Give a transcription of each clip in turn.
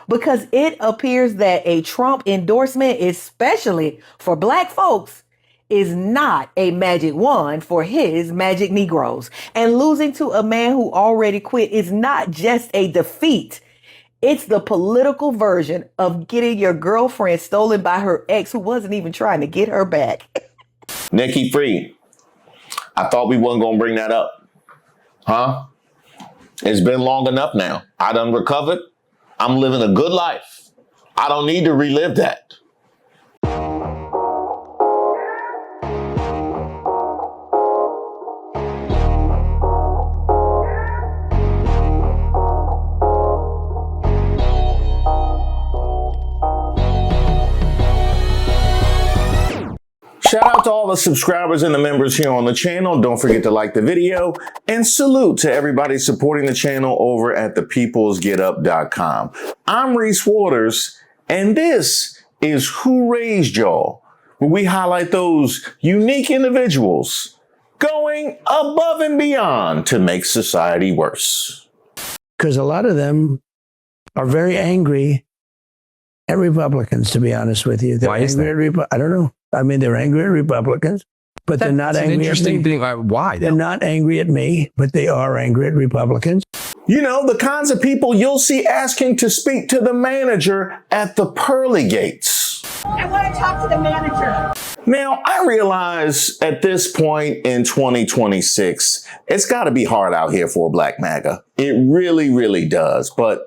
because it appears that a Trump endorsement, especially for black folks, is not a magic wand for his magic Negroes. And losing to a man who already quit is not just a defeat. It's the political version of getting your girlfriend stolen by her ex who wasn't even trying to get her back. Nikki Free, I thought we wasn't going to bring that up. Huh? It's been long enough now. I done recovered. I'm living a good life. I don't need to relive that. Shout out to all the subscribers and the members here on the channel. Don't forget to like the video, and salute to everybody supporting the channel over at thepeoplesgetup.com. I'm Reese Waters, and this is Who Raised Y'all, where we highlight those unique individuals going above and beyond to make society worse. Because a lot of them are very angry at Republicans, to be honest with you. Why is that? I don't know. I mean, they're angry at Republicans, but they're not angry at me. Interesting thing. Why? They're not angry at me, but they are angry at Republicans. You know, the kinds of people you'll see asking to speak to the manager at the pearly gates. I want to talk to the manager. Now, I realize at this point in 2026, it's got to be hard out here for a black MAGA. It really, really does. But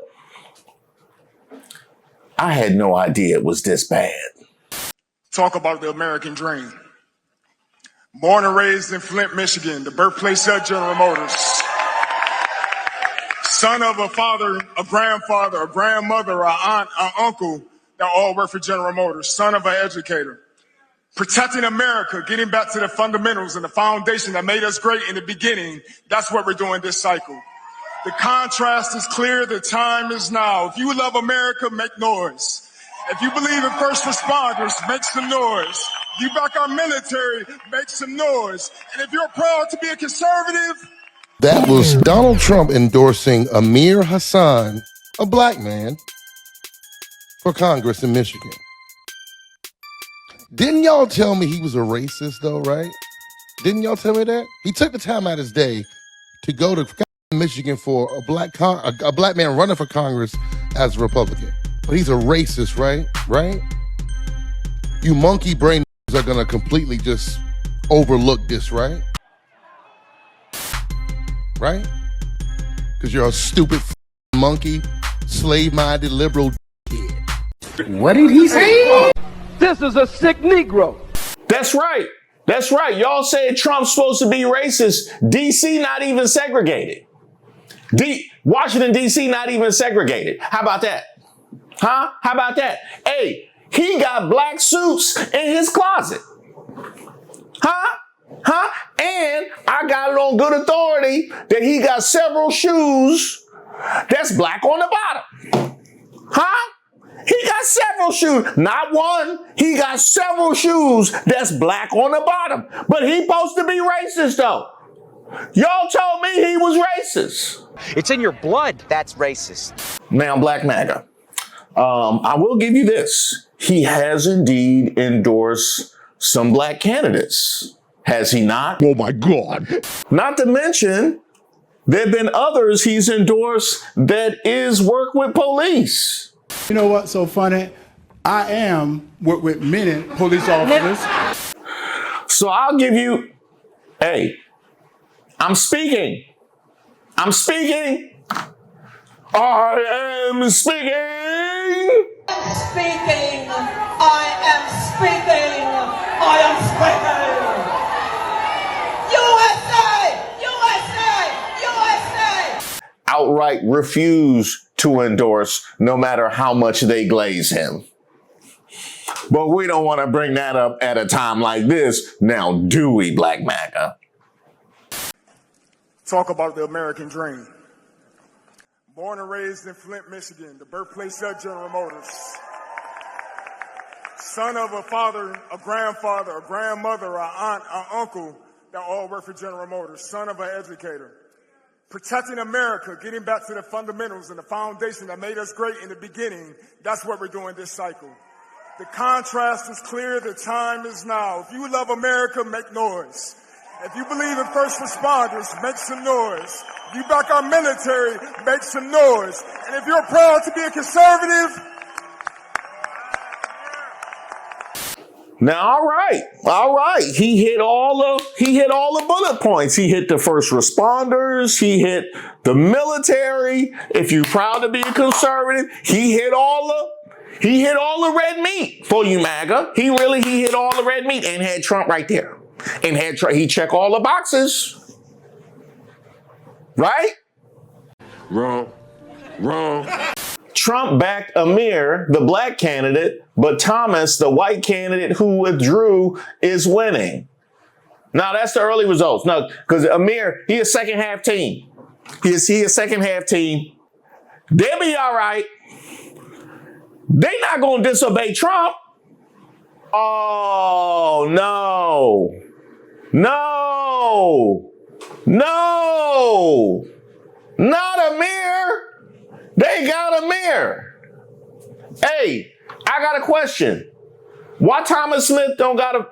I had no idea it was this bad. Talk about the American dream. Born and raised in Flint, Michigan, the birthplace of General Motors. Son of a father, a grandfather, a grandmother, an aunt, an uncle that all work for General Motors. Son of an educator. Protecting America, getting back to the fundamentals and the foundation that made us great in the beginning. That's what we're doing this cycle. The contrast is clear. The time is now. If you love America, make noise. If you believe in first responders, make some noise. If you back our military, make some noise. And if you're proud to be a conservative. That was Donald Trump endorsing Amir Hassan, a black man, for Congress in Michigan. Didn't y'all tell me he was a racist though, right? Didn't y'all tell me that? He took the time out of his day to go to Michigan for a black man running for Congress as a Republican. But he's a racist, right? Right? You monkey brain are gonna completely just overlook this, right? Right? Because you're a stupid monkey, slave-minded liberal kid. What did he say? This is a sick Negro. That's right. That's right. Y'all said Trump's supposed to be racist. D.C. not even segregated. Washington, D.C. not even segregated. How about that? Huh? How about that? Hey, he got black suits in his closet. Huh? Huh? And I got it on good authority that he got several shoes that's black on the bottom. Huh? He got several shoes. Not one. He got several shoes that's black on the bottom. But he supposed to be racist, though. Y'all told me he was racist. It's in your blood. That's racist. Now, Black MAGA. I will give you this. He has indeed endorsed some black candidates. Has he not? Oh my God. Not to mention, there have been others he's endorsed that is work with police. You know what's so funny? I am with many police officers. So I'll give you, hey, I'm speaking. I am speaking. I am speaking. USA! Outright refuse to endorse no matter how much they glaze him. But we don't want to bring that up at a time like this. Now, do we, Black MAGA? Talk about the American dream. Born and raised in Flint, Michigan, the birthplace of General Motors. Son of a father, a grandfather, a grandmother, an aunt, an uncle that all work for General Motors. Son of an educator. Protecting America, getting back to the fundamentals and the foundation that made us great in the beginning, that's what we're doing this cycle. The contrast is clear, the time is now. If you love America, make noise. If you believe in first responders, make some noise. If you back our military, make some noise. And if you're proud to be a conservative, now, all right. He hit all the bullet points. He hit the first responders. He hit the military. If you're proud to be a conservative, he hit all the red meat for you, MAGA. He hit all the red meat and had Trump right there. And he checked all the boxes. Right? Wrong. Trump backed Amir, the black candidate, but Thomas, the white candidate who withdrew, is winning. Now, that's the early results. No, because Amir, he a second half team. He a second half team. They'll be all right. They not going to disobey Trump. Oh, no. Not Amir. They got Amir. Hey, I got a question. Why Thomas Smith don't got a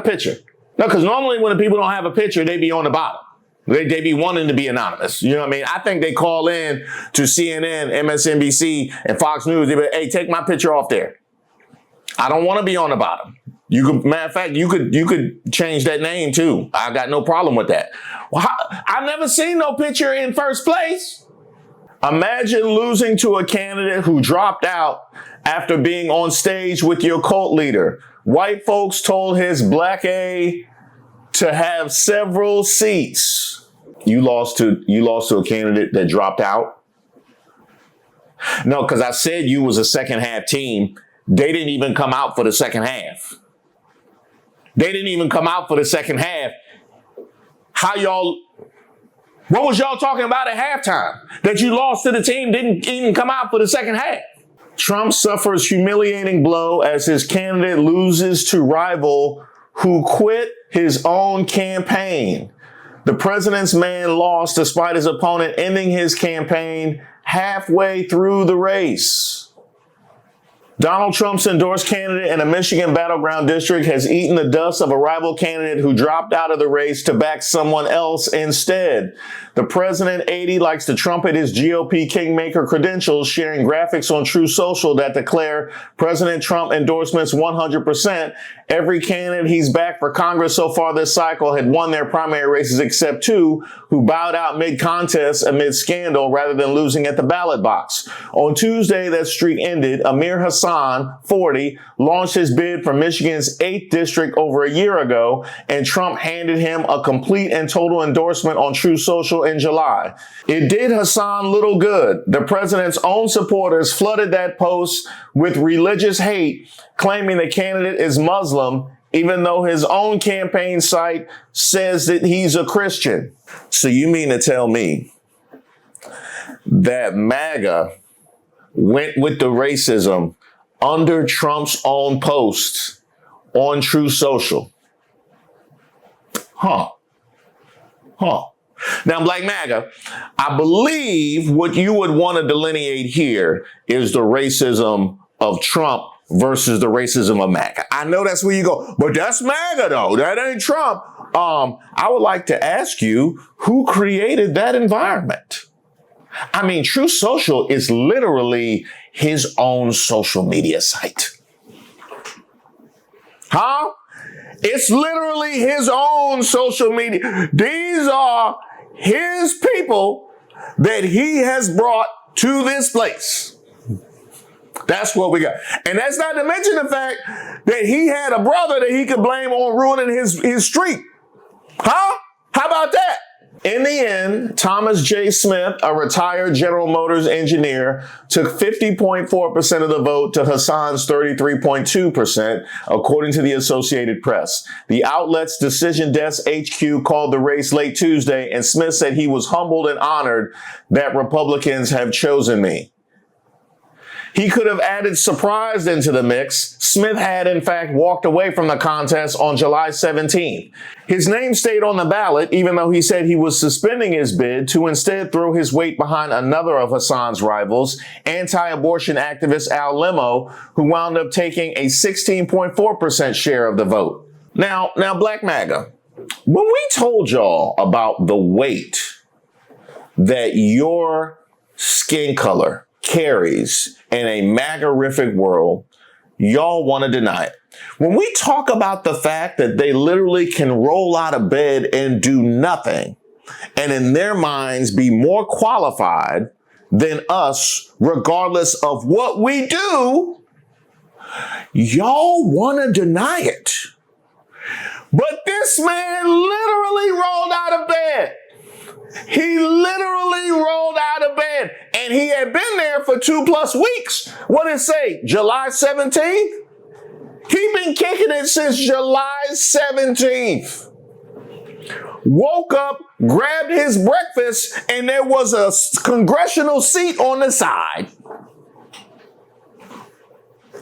picture? No, because normally when the people don't have a picture, they be on the bottom. They be wanting to be anonymous. You know what I mean? I think they call in to CNN, MSNBC, and Fox News. They be, hey, take my picture off there. I don't want to be on the bottom. Matter of fact, you could change that name too. I got no problem with that. Well, I've never seen no picture in first place. Imagine losing to a candidate who dropped out after being on stage with your cult leader. White folks told his black A to have several seats. You lost to a candidate that dropped out? No, because I said you was a second half team. They didn't even come out for the second half. What was y'all talking about at halftime? That you lost to the team, didn't even come out for the second half. Trump suffers humiliating blow as his candidate loses to rival who quit his own campaign. The president's man lost despite his opponent ending his campaign halfway through the race. Donald Trump's endorsed candidate in a Michigan battleground district has eaten the dust of a rival candidate who dropped out of the race to back someone else instead. The president 80 likes to trumpet his GOP kingmaker credentials, sharing graphics on True Social that declare President Trump endorsements 100%. Every candidate he's backed for Congress so far this cycle had won their primary races except two, who bowed out mid-contest amid scandal rather than losing at the ballot box. On Tuesday, that streak ended. Amir Hassan, 40, launched his bid for Michigan's 8th district over a year ago, and Trump handed him a complete and total endorsement on True Social in July. It did Hassan little good. The president's own supporters flooded that post with religious hate, claiming the candidate is Muslim, even though his own campaign site says that he's a Christian. So you mean to tell me that MAGA went with the racism under Trump's own post on True Social? Huh. Now, Black MAGA, I believe what you would want to delineate here is the racism of Trump versus the racism of MAGA. I know that's where you go, but that's MAGA though. That ain't Trump. I would like to ask you, who created that environment? I mean, True Social is literally his own social media site. Huh? It's literally his own social media. These are his people that he has brought to this place. That's what we got. And that's not to mention the fact that he had a brother that he could blame on ruining his streak. Huh? How about that? In the end, Thomas J. Smith, a retired General Motors engineer, took 50.4% of the vote to Hassan's 33.2%, according to the Associated Press. The outlet's Decision Desk HQ called the race late Tuesday, and Smith said he was humbled and honored that Republicans have chosen me. He could have added surprise into the mix. Smith had, in fact, walked away from the contest on July 17th. His name stayed on the ballot, even though he said he was suspending his bid to instead throw his weight behind another of Hassan's rivals, anti-abortion activist Al Limo, who wound up taking a 16.4% share of the vote. Now, Black Maga, when we told y'all about the weight that your skin color carries in a MAGA-rific world, y'all want to deny it. When we talk about the fact that they literally can roll out of bed and do nothing, and in their minds be more qualified than us, regardless of what we do, y'all want to deny it. But this man literally rolled out of bed. He literally rolled out of bed, and he had been there for 2+ weeks. What did it say? July 17th? He been kicking it since July 17th. Woke up, grabbed his breakfast, and there was a congressional seat on the side.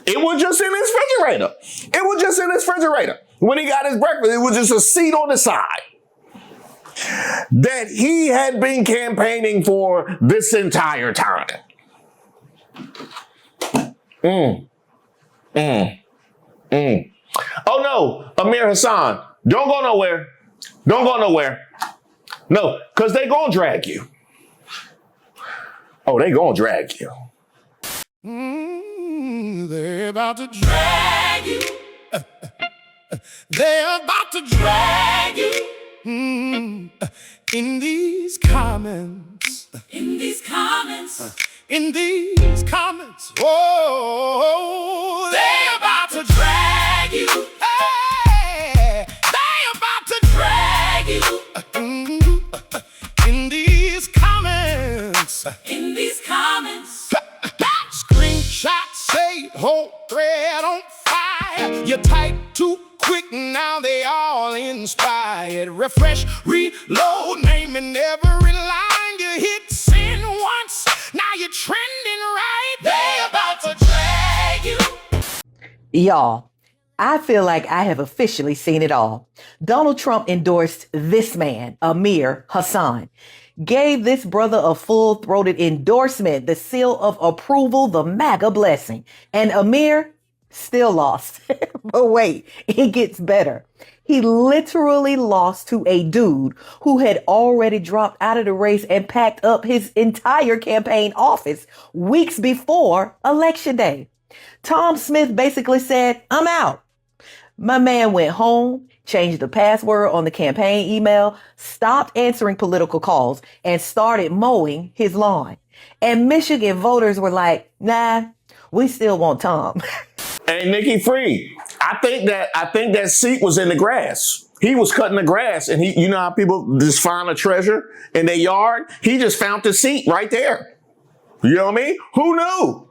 It was just in his refrigerator. It was just in his refrigerator. When he got his breakfast, it was just a seat on the side that he had been campaigning for this entire time. Oh no, Amir Hassan, don't go nowhere. Don't go nowhere. No, because they gonna drag you. Oh, they gonna drag you. They're about to drag you. They're about to drag you. In these comments. In these comments. In these comments. Oh, they're about to drag you. Hey, they're about to drag you. In these comments. In these comments. Screenshots say whole thread on fire. You type too quick, now they all inspired. Refresh, reload, naming every line. You hit send once, now you're trending right. They about to drag you. Y'all, I feel like I have officially seen it all. Donald Trump endorsed this man, Amir Hassan. Gave this brother a full-throated endorsement, the seal of approval, the MAGA blessing. And Amir still lost. But wait, it gets better. He literally lost to a dude who had already dropped out of the race and packed up his entire campaign office weeks before Election Day. Tom Smith basically said, I'm out. My man went home, changed the password on the campaign email, stopped answering political calls, and started mowing his lawn. And Michigan voters were like, nah, we still want Tom. Hey, Nikki Free, I think that seat was in the grass. He was cutting the grass, and you know how people just find a treasure in their yard? He just found the seat right there. You know what I mean? Who knew?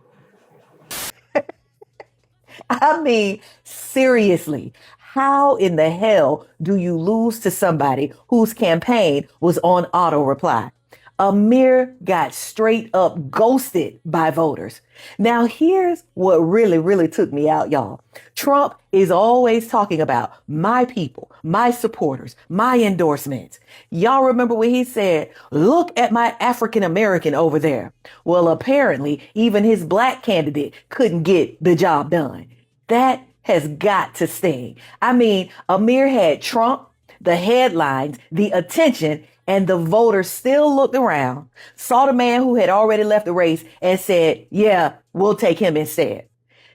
I mean, seriously, how in the hell do you lose to somebody whose campaign was on auto reply? Amir got straight up ghosted by voters. Now, here's what really took me out, y'all. Trump is always talking about my people, my supporters, my endorsements. Y'all remember when he said, look at my African American over there. Well, apparently, even his black candidate couldn't get the job done. That has got to sting. I mean, Amir had Trump, the headlines, the attention, and the voters still looked around, saw the man who had already left the race and said, yeah, we'll take him instead.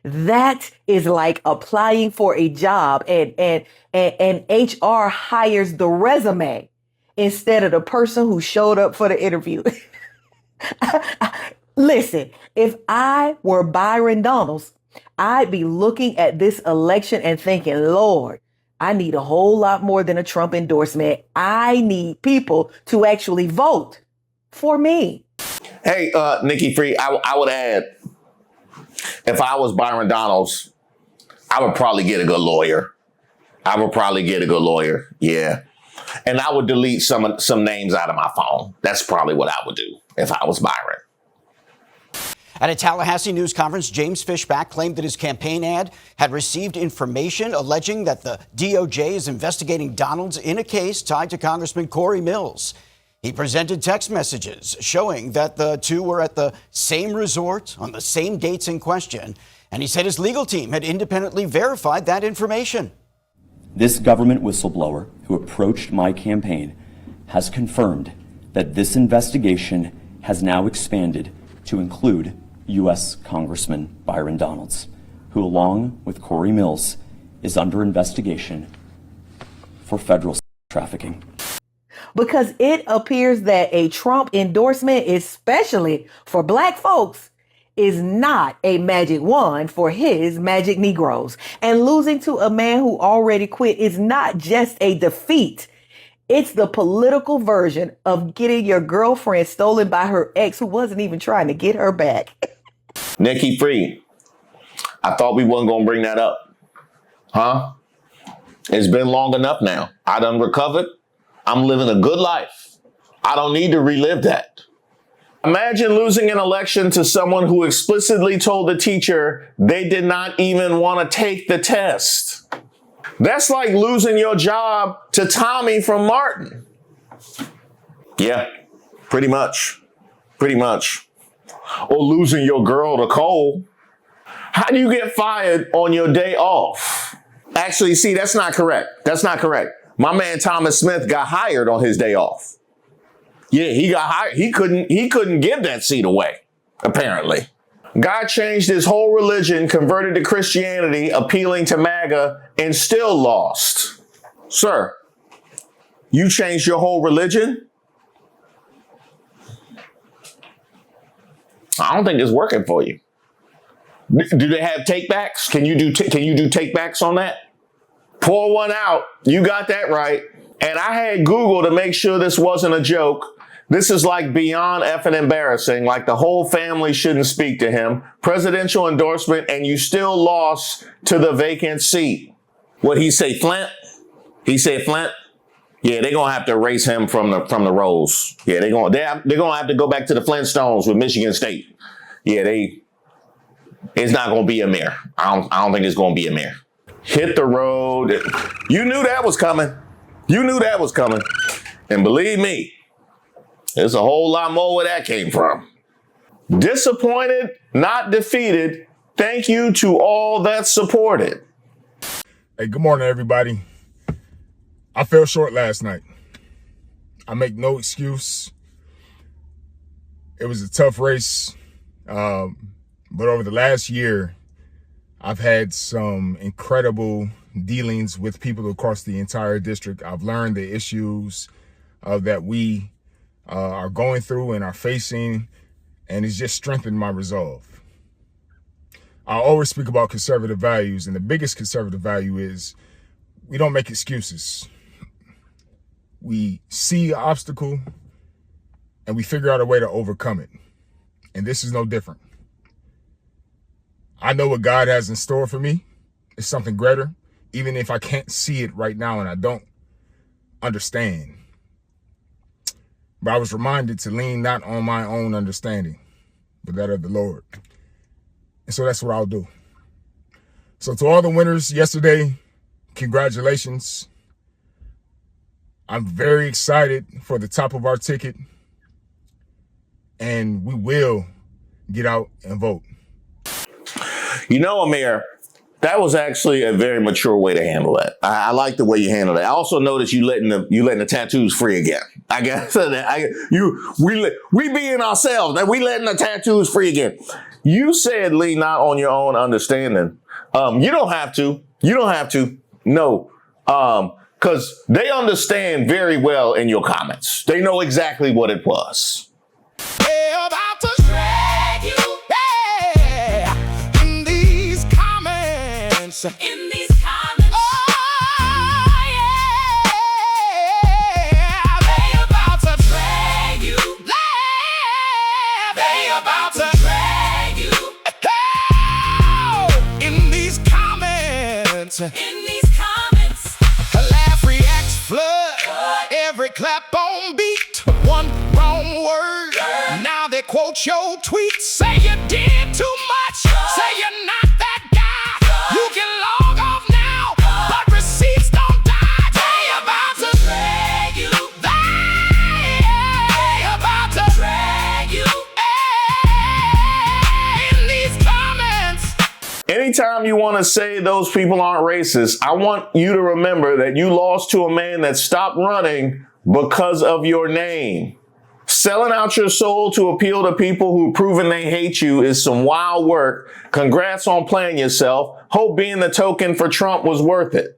That is like applying for a job and HR hires the resume instead of the person who showed up for the interview. Listen, if I were Byron Donalds, I'd be looking at this election and thinking, Lord, I need a whole lot more than a Trump endorsement. I need people to actually vote for me. Hey, Nikki Free, I would add, if I was Byron Donalds, I would probably get a good lawyer. Yeah. And I would delete some names out of my phone. That's probably what I would do if I was Byron. At a Tallahassee news conference, James Fishback claimed that his campaign ad had received information alleging that the DOJ is investigating Donalds in a case tied to Congressman Corey Mills. He presented text messages showing that the two were at the same resort on the same dates in question, and he said his legal team had independently verified that information. This government whistleblower who approached my campaign has confirmed that this investigation has now expanded to include U.S. Congressman Byron Donalds, who, along with Corey Mills, is under investigation for federal trafficking. Because it appears that a Trump endorsement, especially for black folks, is not a magic wand for his magic Negroes. And losing to a man who already quit is not just a defeat. It's the political version of getting your girlfriend stolen by her ex who wasn't even trying to get her back. Nikki Free, I thought we wasn't going to bring that up. Huh? It's been long enough now. I done recovered. I'm living a good life. I don't need to relive that. Imagine losing an election to someone who explicitly told the teacher they did not even want to take the test. That's like losing your job to Tommy from Martin. Yeah, pretty much. Pretty much. Or losing your girl to Cole. How do you get fired on your day off? Actually, see, that's not correct. That's not correct. My man Thomas Smith got hired on his day off. Yeah, he got hired. He couldn't give that seat away, apparently. God changed his whole religion, converted to Christianity, appealing to Maga, and still lost. Sir, you changed your whole religion? I don't think it's working for you. Do they have takebacks? Can you do takebacks on that? Pour one out. You got that right. And I had Google to make sure this wasn't a joke. This is like beyond effing embarrassing. Like the whole family shouldn't speak to him. Presidential endorsement, and you still lost to the vacant seat. What he say, Flint? He said Flint? Yeah, they're gonna have to erase him from the rolls. Yeah, they're gonna have to go back to the Flintstones with Michigan State. Yeah, it's not gonna be Amir. I don't think it's gonna be Amir. Hit the road. You knew that was coming. You knew that was coming. And believe me, there's a whole lot more where that came from. Disappointed, not defeated. Thank you to all that supported. Hey, good morning, everybody. I fell short last night. I make no excuse. It was a tough race. But over the last year, I've had some incredible dealings with people across the entire district. I've learned the issues that we are going through and are facing, and it's just strengthened my resolve. I always speak about conservative values, and the biggest conservative value is we don't make excuses. We see an obstacle and we figure out a way to overcome it. And this is no different. I know what God has in store for me. It's something greater, even if I can't see it right now and I don't understand. But I was reminded to lean not on my own understanding, but that of the Lord. And so that's what I'll do. So to all the winners yesterday, congratulations. I'm very excited for the top of our ticket, and we will get out and vote. You know, Amir, that was actually a very mature way to handle that. I like the way you handled it. I also noticed you letting the tattoos free again. I guess we being ourselves. That we letting the tattoos free again. You said lean not on your own understanding. You don't have to. You don't have to. No. Because they understand very well in your comments. They know exactly what it was. They're about to drag you, yeah, in these comments. In these comments. Oh, yeah. They about to drag you. They about to drag you. Oh, in these comments. In these comments. Laugh, react, flood. Every clap on beat. One wrong word. Now they quote your tweet. Say you did. anytime you want to say those people aren't racist, I want you to remember that you lost to a man that stopped running because of your name. Selling out your soul to appeal to people who proven they hate you is some wild work. Congrats on playing yourself. Hope being the token for Trump was worth it.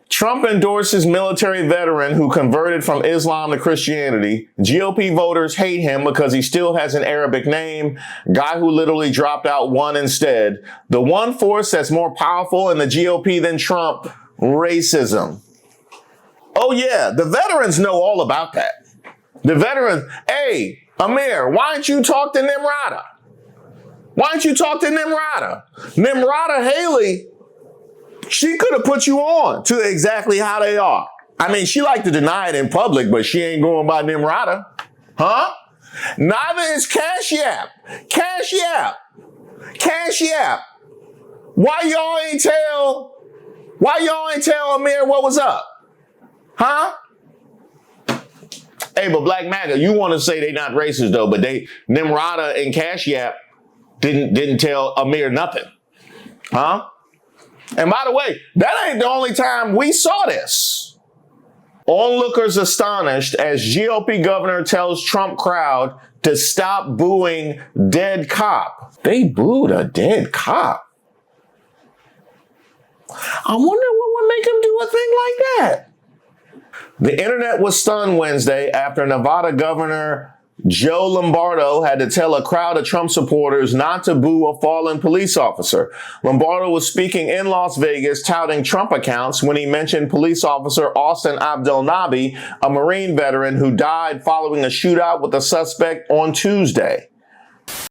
Trump endorses military veteran who converted from Islam to Christianity. GOP voters hate him because he still has an Arabic name. Guy who literally dropped out one instead. The one force that's more powerful in the GOP than Trump, racism. Oh yeah, the veterans know all about that. The veterans, hey, Amir, why don't you talk to Nimrata? Why don't you talk to Nimrata? Nimrata Haley, she could have put you on to exactly how they are. I mean, she liked to deny it in public, but she ain't going by Nimrata. Huh? Neither is Cash App. Cash App. Cash App. Why y'all ain't tell Amir what was up? Huh? Hey, but Black Maga, you want to say they not racist though, but Nimrata and Cash App didn't tell Amir nothing. Huh? And by the way, that ain't the only time we saw this. Onlookers astonished as GOP governor tells Trump crowd to stop booing dead cop. They booed a dead cop. I wonder what would make him do a thing like that. The internet was stunned Wednesday after Nevada Governor Joe Lombardo had to tell a crowd of Trump supporters not to boo a fallen police officer. Lombardo was speaking in Las Vegas touting Trump accounts when he mentioned police officer Austin Abdelnabi, a Marine veteran who died following a shootout with a suspect on Tuesday.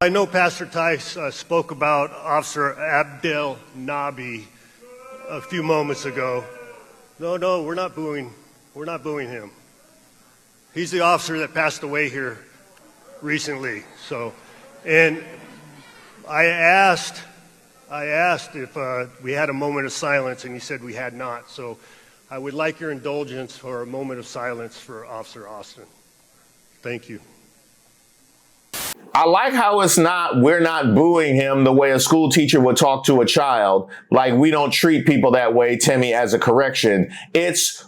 I know Pastor Tice spoke about Officer Abdelnabi a few moments ago. No, we're not booing him. He's the officer that passed away here recently. So, and I asked if we had a moment of silence, and he said we had not. So I would like your indulgence for a moment of silence for Officer Austin. Thank you. I like how we're not booing him the way a school teacher would talk to a child. Like, we don't treat people that way, Timmy, as a correction.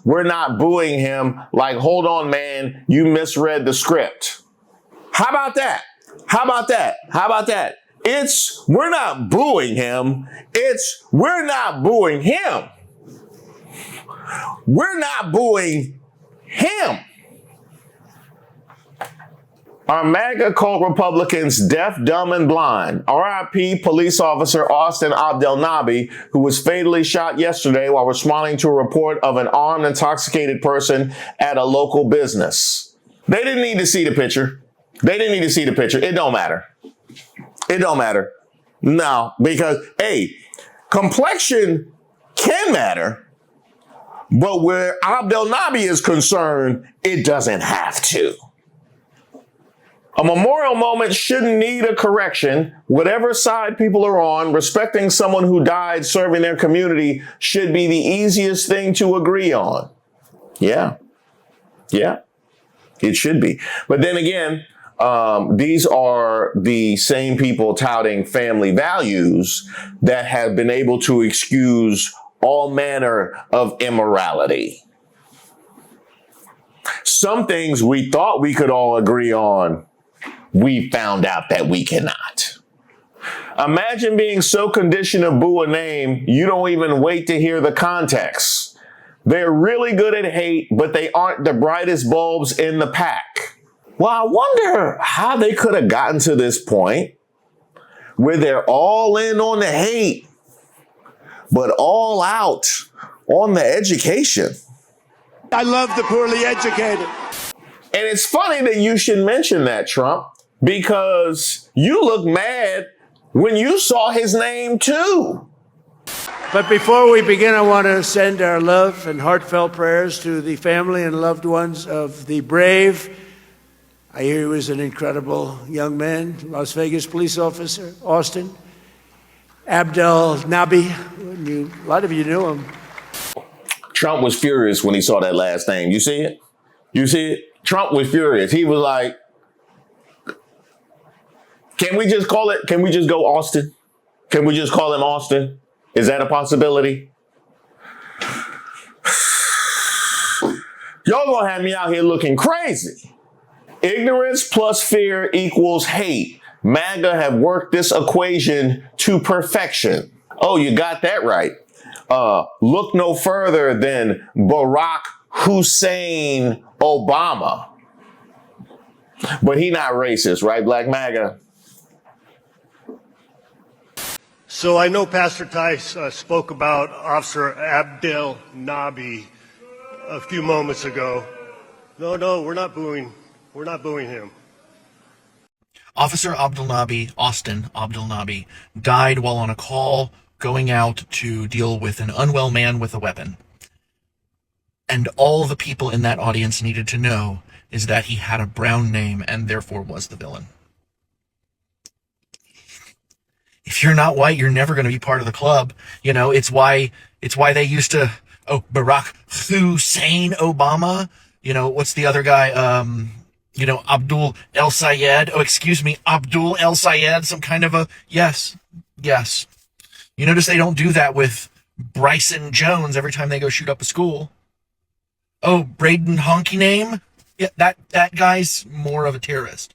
We're not booing him like, hold on, man, you misread the script. How about that? How about that? How about that? We're not booing him. We're not booing him. We're not booing him. Are MAGA cult Republicans deaf, dumb, and blind? RIP police officer Austin Abdelnabi, who was fatally shot yesterday while responding to a report of an armed, intoxicated person at a local business. They didn't need to see the picture. It don't matter. It don't matter. No, because, hey, complexion can matter, but where Abdelnabi is concerned, it doesn't have to. A memorial moment shouldn't need a correction. Whatever side people are on, respecting someone who died serving their community should be the easiest thing to agree on. Yeah, it should be. But then again, these are the same people touting family values that have been able to excuse all manner of immorality. Some things we thought we could all agree on, we found out that we cannot. Imagine being so conditioned to boo a name, you don't even wait to hear the context. They're really good at hate, but they aren't the brightest bulbs in the pack. Well, I wonder how they could have gotten to this point where they're all in on the hate, but all out on the education. I love the poorly educated. And it's funny that you should mention that, Trump, because you look mad when you saw his name too. But before we begin, I want to send our love and heartfelt prayers to the family and loved ones of the brave, I hear he was an incredible young man, Las Vegas police officer, Austin Abdelnabi. A lot of you knew him. Trump was furious when he saw that last name. You see it? Trump was furious. He was like, can we just go Austin? Can we just call him Austin? Is that a possibility? Y'all gonna have me out here looking crazy. Ignorance plus fear equals hate. MAGA have worked this equation to perfection. Oh, you got that right. Look no further than Barack Hussein Obama. But he not racist, right, Black MAGA? So I know Pastor Tice spoke about Officer Abdel Nabi a few moments ago. No, we're not booing him. Officer Austin Abdel-Nabi, died while on a call going out to deal with an unwell man with a weapon. And all the people in that audience needed to know is that he had a brown name and therefore was the villain. If you're not white, you're never going to be part of the club. You know, it's why they used to, Barack Hussein Obama. You know, what's the other guy? Abdul El Sayed. Abdul El Sayed, some kind of a, yes. You notice they don't do that with Bryson Jones every time they go shoot up a school. Oh, Braden Honky name? Yeah, that guy's more of a terrorist.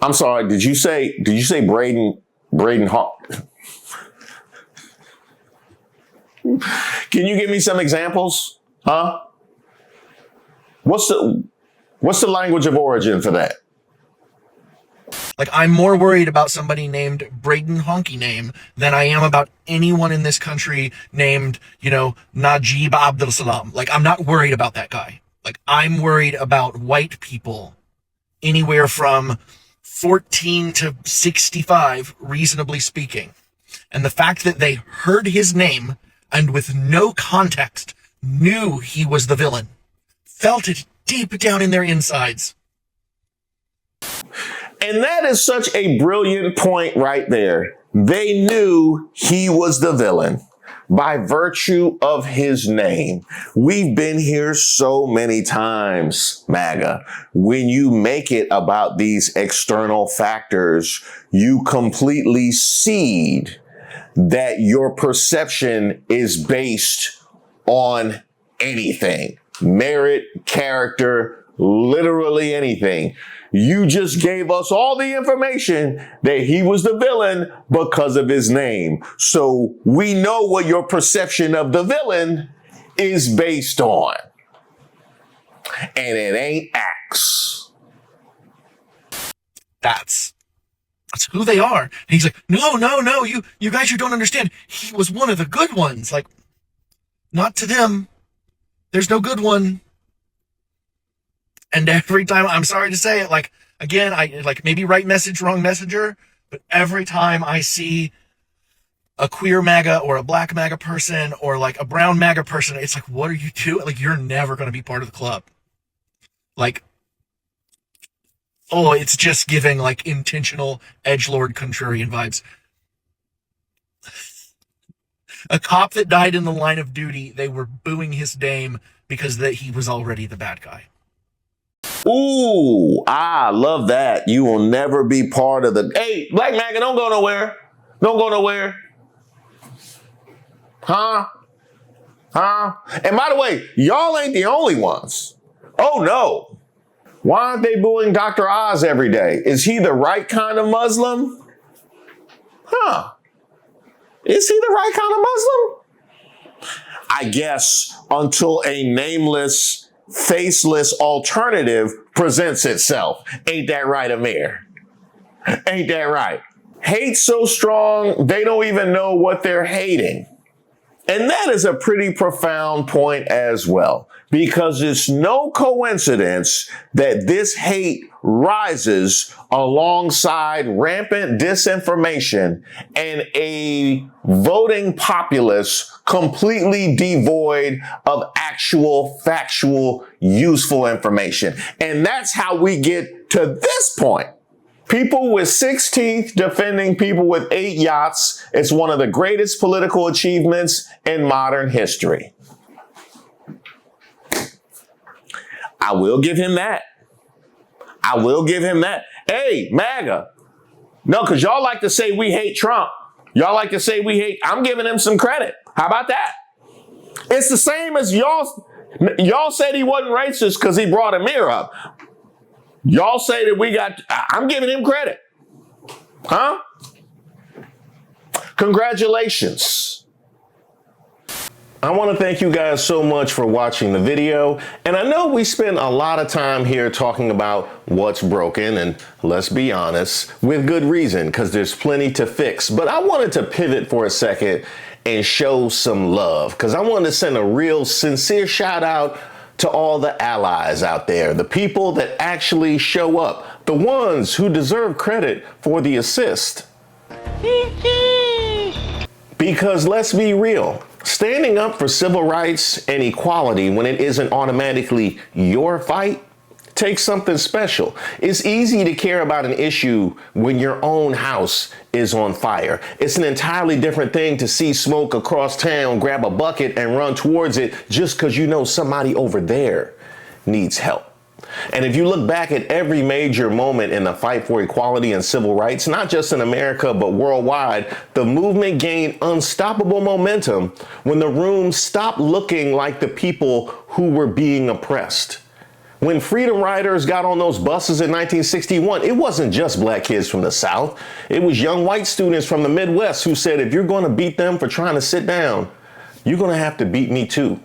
I'm sorry, did you say Braden Honk? Can you give me some examples? Huh? What's the language of origin for that? Like, I'm more worried about somebody named Braden Honky name than I am about anyone in this country named, Najib Abdul Salam. Like, I'm not worried about that guy. Like, I'm worried about white people anywhere from 14 to 65, reasonably speaking. And the fact that they heard his name and with no context knew he was the villain, felt it deep down in their insides. And that is such a brilliant point right there. They knew he was the villain by virtue of his name. We've been here so many times, MAGA. When you make it about these external factors, you completely cede that your perception is based on anything. Merit, character, literally anything. You just gave us all the information that he was the villain because of his name. So we know what your perception of the villain is based on. And it ain't acts. That's who they are. And he's like, no, you guys, you don't understand. He was one of the good ones. Like, not to them. There's no good one. And every time, I'm sorry to say it, like, again, I like maybe right message, wrong messenger, but every time I see a queer MAGA or a black MAGA person or like a brown MAGA person, it's like, what are you doing? Like, you're never going to be part of the club. Like, it's just giving like intentional edgelord contrarian vibes. A cop that died in the line of duty, they were booing his name because he was already the bad guy. Ooh, I love that. You will never be part of the... Hey, Black MAGA, don't go nowhere. Don't go nowhere. Huh? And by the way, y'all ain't the only ones. Oh, no. Why aren't they booing Dr. Oz every day? Is he the right kind of Muslim? Huh? Is he the right kind of Muslim? I guess until a nameless, faceless alternative presents itself. Ain't that right, Amir? Ain't that right? Hate so strong, they don't even know what they're hating. And that is a pretty profound point as well, because it's no coincidence that this hate rises alongside rampant disinformation and a voting populace completely devoid of actual, factual, useful information. And that's how we get to this point. People with 6 teeth defending people with 8 yachts. It's one of the greatest political achievements in modern history. I will give him that. Hey, MAGA. No, because y'all like to say we hate Trump. Y'all like to say we hate. I'm giving him some credit. How about that? It's the same as y'all said he wasn't racist because he brought Amir up. Y'all say that I'm giving him credit. Huh? Congratulations. I want to thank you guys so much for watching the video. And I know we spent a lot of time here talking about what's broken, and let's be honest, with good reason, because there's plenty to fix. But I wanted to pivot for a second and show some love, because I wanted to send a real sincere shout out to all the allies out there, the people that actually show up, the ones who deserve credit for the assist. Because let's be real, standing up for civil rights and equality when it isn't automatically your fight takes something special. It's easy to care about an issue when your own house is on fire. It's an entirely different thing to see smoke across town, grab a bucket and run towards it just because you know somebody over there needs help. And if you look back at every major moment in the fight for equality and civil rights, not just in America, but worldwide, the movement gained unstoppable momentum when the room stopped looking like the people who were being oppressed. When freedom riders got on those buses in 1961, it wasn't just black kids from the South. It was young white students from the Midwest who said, if you're going to beat them for trying to sit down, you're going to have to beat me too.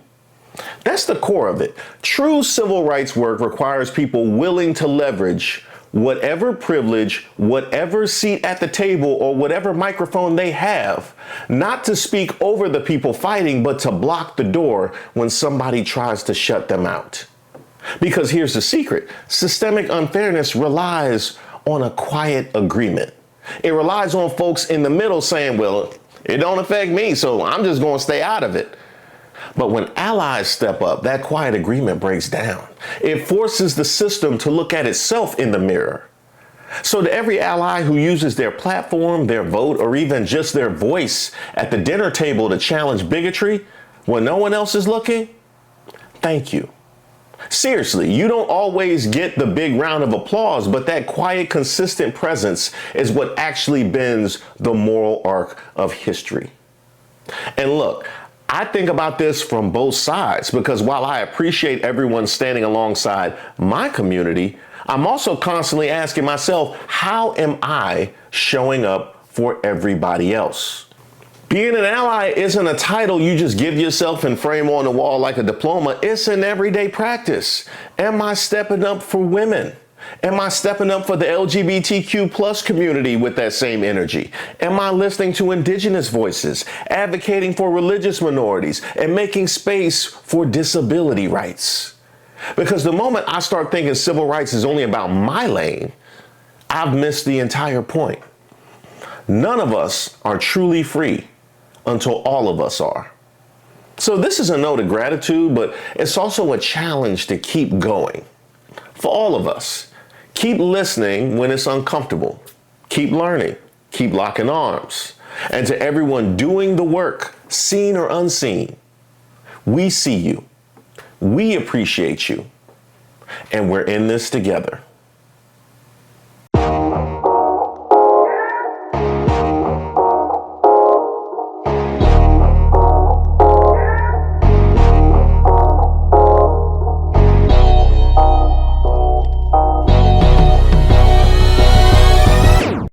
That's the core of it. True civil rights work requires people willing to leverage whatever privilege, whatever seat at the table, or whatever microphone they have, not to speak over the people fighting, but to block the door when somebody tries to shut them out. Because here's the secret. Systemic unfairness relies on a quiet agreement. It relies on folks in the middle saying, well, it don't affect me, so I'm just going to stay out of it. But when allies step up, that quiet agreement breaks down. It forces the system to look at itself in the mirror. So to every ally who uses their platform, their vote, or even just their voice at the dinner table to challenge bigotry when no one else is looking, thank you. Seriously, you don't always get the big round of applause, but that quiet, consistent presence is what actually bends the moral arc of history. And look, I think about this from both sides, because while I appreciate everyone standing alongside my community, I'm also constantly asking myself, how am I showing up for everybody else? Being an ally isn't a title you just give yourself and frame on the wall like a diploma. It's an everyday practice. Am I stepping up for women? Am I stepping up for the LGBTQ plus community with that same energy? Am I listening to indigenous voices, advocating for religious minorities, and making space for disability rights? Because the moment I start thinking civil rights is only about my lane, I've missed the entire point. None of us are truly free until all of us are. So this is a note of gratitude, but it's also a challenge to keep going. For all of us, keep listening when it's uncomfortable. Keep learning. Keep locking arms. And to everyone doing the work, seen or unseen, we see you. We appreciate you. And we're in this together.